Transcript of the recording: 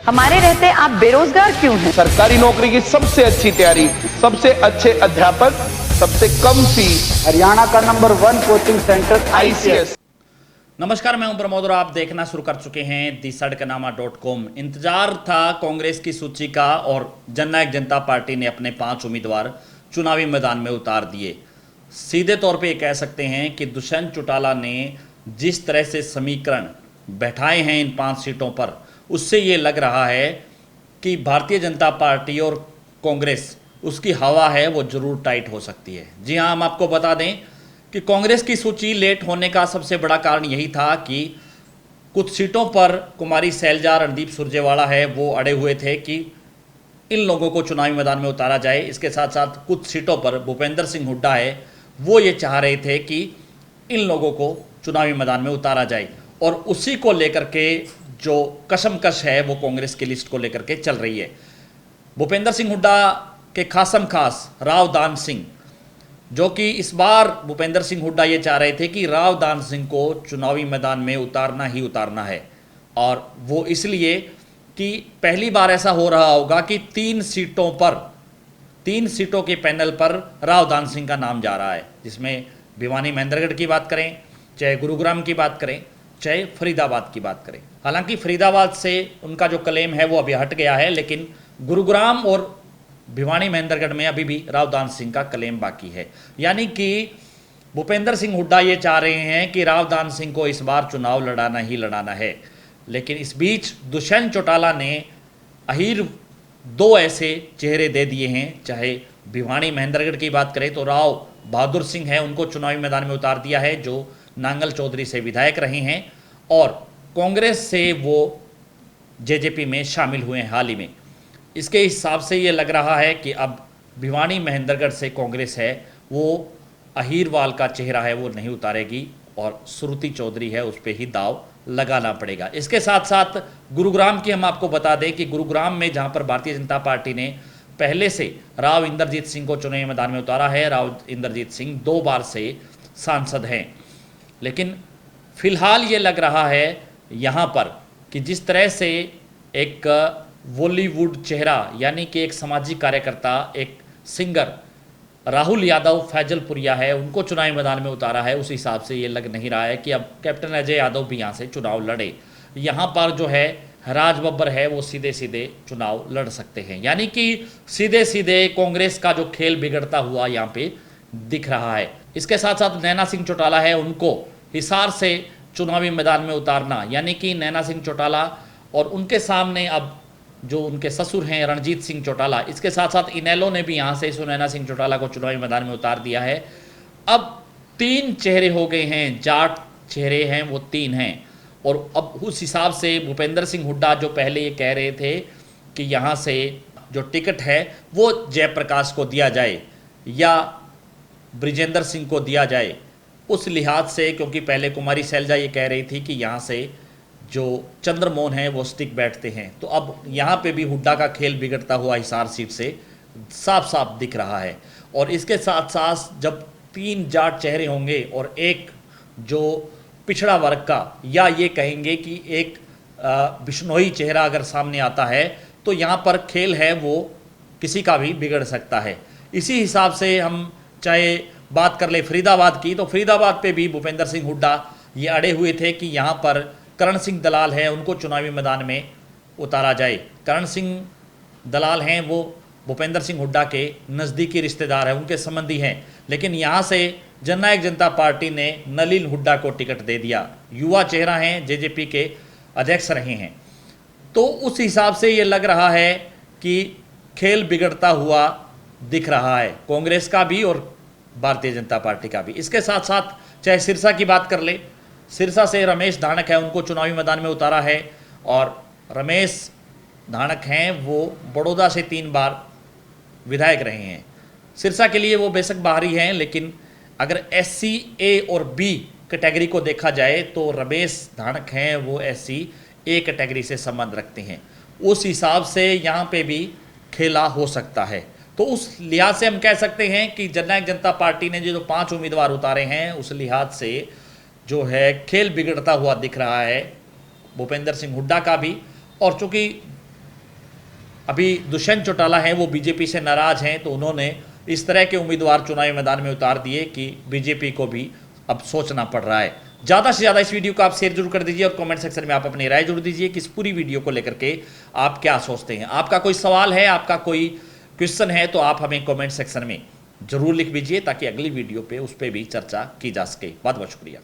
हमारे रहते आप बेरोजगार क्यों हैं? सरकारी नौकरी की सबसे अच्छी तैयारी, सबसे अच्छे अध्यापक, सबसे कम फीस, हरियाणा का नंबर 1 कोचिंग सेंटर ICS। नमस्कार, मैं हूं प्रमोद और आप देखना शुरू कर चुके हैं दी-सड़कनामा.com। इंतजार था कांग्रेस की सूची का और जननायक जनता पार्टी ने अपने 5 उम्मीदवार चुनावी मैदान में उतार दिए। सीधे तौर पे ये कह सकते हैं कि दुष्यंत चौटाला ने जिस तरह से समीकरण बैठाए हैं इन 5 सीटों पर, उससे ये लग रहा है कि भारतीय जनता पार्टी और कांग्रेस उसकी हवा है वो जरूर टाइट हो सकती है। जी हाँ, हम आपको बता दें कि कांग्रेस की सूची लेट होने का सबसे बड़ा कारण यही था कि कुछ सीटों पर कुमारी सैलजा, रणदीप सुरजेवाला है वो अड़े हुए थे कि इन लोगों को चुनावी मैदान में उतारा जाए। इसके साथ साथ कुछ सीटों पर भूपेंद्र सिंह हुड्डा है वो ये चाह रहे थे कि इन लोगों को चुनावी मैदान में उतारा जाए, और उसी को लेकर के जो कशमकश है वो कांग्रेस की लिस्ट को लेकर के चल रही है। भूपेंद्र सिंह हुड्डा के खासम खास राव दान सिंह, जो कि इस बार भूपेंद्र सिंह हुड्डा ये चाह रहे थे कि राव दान सिंह को चुनावी मैदान में उतारना ही उतारना है, और वो इसलिए कि पहली बार ऐसा हो रहा होगा कि 3 सीटों के पैनल पर राव दान सिंह का नाम जा रहा है, जिसमें भिवानी महेंद्रगढ़ की बात करें, चाहे गुरुग्राम की बात करें, चाहे फरीदाबाद की बात करें। हालांकि फरीदाबाद से उनका जो क्लेम है वो अभी हट गया है, लेकिन गुरुग्राम और भिवानी महेंद्रगढ़ में अभी भी राव दान सिंह का क्लेम बाकी है। यानी कि भूपेंद्र सिंह हुड्डा ये चाह रहे हैं कि राव दान सिंह को इस बार चुनाव लड़ाना ही लड़ाना है, लेकिन इस बीच दुष्यंत चौटाला ने अहीर 2 ऐसे चेहरे दे दिए हैं। चाहे भिवानी महेंद्रगढ़ की बात करें तो राव बहादुर सिंह है, उनको चुनावी मैदान में उतार दिया है, जो नांगल चौधरी से विधायक रहे हैं और कांग्रेस से वो जेजेपी में शामिल हुए हैं हाल ही में। इसके हिसाब से ये लग रहा है कि अब भिवानी महेंद्रगढ़ से कांग्रेस है वो अहीरवाल का चेहरा है वो नहीं उतारेगी, और श्रुति चौधरी है उस पर ही दाव लगाना पड़ेगा। इसके साथ साथ गुरुग्राम की हम आपको बता दें कि गुरुग्राम में जहां पर भारतीय जनता पार्टी ने पहले से राव इंद्रजीत सिंह को चुनावी मैदान में उतारा है, राव इंद्रजीत सिंह 2 बार से सांसद हैं, लेकिन फिलहाल ये लग रहा है यहाँ पर कि जिस तरह से एक बॉलीवुड चेहरा यानी कि एक सामाजिक कार्यकर्ता, एक सिंगर राहुल यादव फैजलपुरिया है, उनको चुनावी मैदान में उतारा है, उस हिसाब से ये लग नहीं रहा है कि अब कैप्टन अजय यादव भी यहाँ से चुनाव लड़े। यहाँ पर जो है राज बब्बर है वो सीधे सीधे चुनाव लड़ सकते हैं, यानी कि सीधे सीधे कांग्रेस का जो खेल बिगड़ता हुआ यहाँ पे दिख रहा है। इसके साथ साथ नैना सिंह चौटाला है, उनको हिसार से चुनावी मैदान में उतारना, यानी कि नैना सिंह चौटाला और उनके सामने अब जो उनके ससुर हैं रणजीत सिंह चौटाला, इसके साथ साथ इनेलो ने भी यहाँ से नैना सिंह चौटाला को चुनावी मैदान में उतार दिया है। अब 3 चेहरे हो गए हैं, जाट चेहरे हैं वो 3 हैं, और अब उस हिसाब से भूपेंद्र सिंह हुड्डा जो पहले ये कह रहे थे कि यहाँ से जो टिकट है वो जयप्रकाश को दिया जाए या ब्रिजेंद्र सिंह को दिया जाए, उस लिहाज से, क्योंकि पहले कुमारी सैलजा ये कह रही थी कि यहाँ से जो चंद्रमोहन है वो स्टिक बैठते हैं, तो अब यहाँ पे भी हुड्डा का खेल बिगड़ता हुआ हिसार सीट से साफ साफ दिख रहा है। और इसके साथ साथ जब 3 जाट चेहरे होंगे और एक जो पिछड़ा वर्ग का, या ये कहेंगे कि एक बिश्नोई चेहरा अगर सामने आता है, तो यहाँ पर खेल है वो किसी का भी बिगड़ सकता है। इसी हिसाब से हम चाहे बात कर ले फरीदाबाद की, तो फरीदाबाद पे भी भूपेंद्र सिंह हुड्डा ये अड़े हुए थे कि यहाँ पर करण सिंह दलाल है उनको चुनावी मैदान में उतारा जाए। करण सिंह दलाल हैं वो भूपेंद्र सिंह हुड्डा के नज़दीकी रिश्तेदार हैं, उनके संबंधी हैं, लेकिन यहाँ से जननायक जनता पार्टी ने नलिन हुड्डा को टिकट दे दिया। युवा चेहरा हैं, जेजेपी के अध्यक्ष रहे हैं, तो उस हिसाब से ये लग रहा है कि खेल बिगड़ता हुआ दिख रहा है कांग्रेस का भी और भारतीय जनता पार्टी का भी। इसके साथ साथ चाहे सिरसा की बात कर ले, सिरसा से रमेश धानक है उनको चुनावी मैदान में उतारा है, और रमेश धानक हैं वो बड़ौदा से 3 बार विधायक रहे हैं। सिरसा के लिए वो बेशक बाहरी हैं, लेकिन अगर SC A और B कैटेगरी को देखा जाए तो रमेश धानक हैं वो SC A कैटेगरी से संबंध रखते हैं, उस हिसाब से यहाँ पे भी खेला हो सकता है। तो उस लिहाज से हम कह सकते हैं कि जननायक जनता पार्टी ने जो 5 उम्मीदवार उतारे हैं, उस लिहाज से जो है खेल बिगड़ता हुआ दिख रहा है भूपेंद्र सिंह हुड्डा का भी। और चूंकि अभी दुष्यंत चौटाला हैं, वो बीजेपी से नाराज हैं, तो उन्होंने इस तरह के उम्मीदवार चुनावी मैदान में उतार दिए कि बीजेपी को भी अब सोचना पड़ रहा है। ज़्यादा से ज़्यादा इस वीडियो को आप शेयर जरूर कर दीजिए और कमेंट सेक्शन में आप अपनी राय जरूर दीजिए कि इस पूरी वीडियो को लेकर के आप क्या सोचते हैं। आपका कोई सवाल है, आपका कोई क्वेश्चन है, तो आप हमें कमेंट सेक्शन में जरूर लिख दीजिए ताकि अगली वीडियो पे उस पर भी चर्चा की जा सके। बहुत बहुत शुक्रिया।